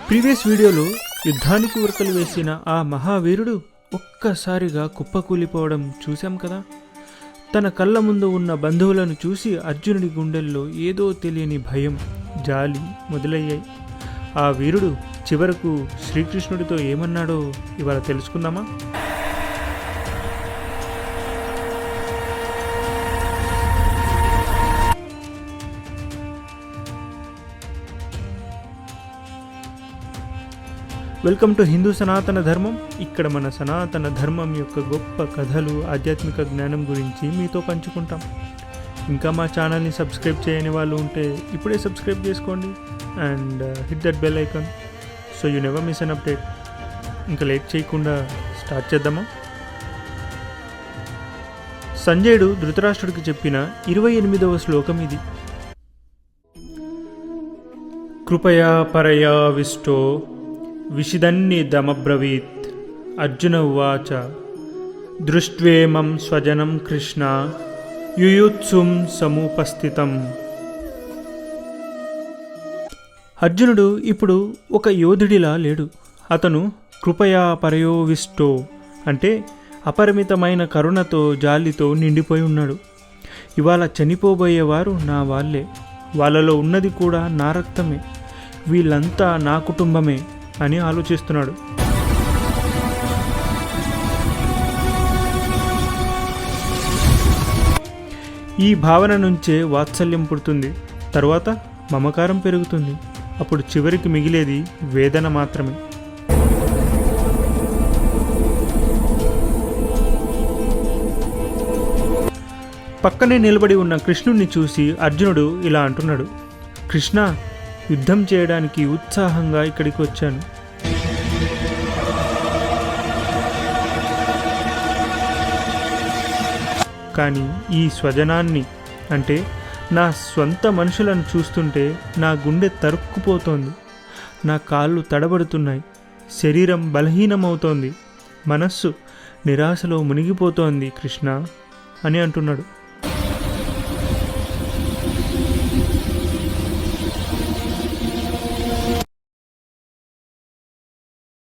Previous వీడియోలో యుద్ధానికి ఉరకలు వేసిన ఆ మహావీరుడు ఒక్కసారిగా కుప్పకూలిపోవడం చూశాం కదా. తన కళ్ళ ముందు ఉన్న బంధువులను చూసి అర్జునుడి గుండెల్లో ఏదో తెలియని భయం, జాలి మొదలయ్యాయి. ఆ వీరుడు చివరకు శ్రీకృష్ణుడితో ఏమన్నాడో ఇవాళ తెలుసుకుందామా? వెల్కమ్ టు హిందూ సనాతన ధర్మం. ఇక్కడ మన సనాతన ధర్మం యొక్క గొప్ప కథలు, ఆధ్యాత్మిక జ్ఞానం గురించి మీతో పంచుకుంటాం. ఇంకా మా ఛానల్ని సబ్స్క్రైబ్ చేయని వాళ్ళు ఉంటే ఇప్పుడే సబ్స్క్రైబ్ చేసుకోండి and hit that bell icon so you never miss an update. ఇంకా లేట్ చేయకుండా స్టార్ట్ చేద్దామా? సంజయుడు ధృతరాష్ట్రుడికి చెప్పిన 28వ శ్లోకం ఇది. కృపయా పరయా విష్టో విషిదన్నిదమబ్రవీత్. అర్జున ఉవాచ దృష్ట్వేమం స్వజనం కృష్ణ యుయుత్సుం సముపస్థితం. అర్జునుడు ఇప్పుడు ఒక యోధుడిలా లేడు. అతను కృపయా పరయోవిష్టో అంటే అపరిమితమైన కరుణతో, జాలితో నిండిపోయి ఉన్నాడు. ఇవాళ చనిపోబోయేవారు నా వాళ్ళే, వాళ్ళలో ఉన్నది కూడా నా రక్తమే, వీళ్ళంతా నా కుటుంబమే అని ఆలోచిస్తున్నాడు. ఈ భావన నుంచే వాత్సల్యం పుడుతుంది, తరువాత మమకారం పెరుగుతుంది, అప్పుడు చివరికి మిగిలేది వేదన మాత్రమే. పక్కనే నిలబడి ఉన్న కృష్ణుణ్ణి చూసి అర్జునుడు ఇలా అంటున్నాడు. కృష్ణ, యుద్ధం చేయడానికి ఉత్సాహంగా ఇక్కడికి వచ్చాను. కానీ ఈ స్వజనాన్ని అంటే నా స్వంత మనుషులను చూస్తుంటే నా గుండె తరుక్కుపోతోంది, నా కాళ్ళు తడబడుతున్నాయి, శరీరం బలహీనమవుతోంది, మనస్సు నిరాశలో మునిగిపోతోంది కృష్ణ అని అంటున్నాడు.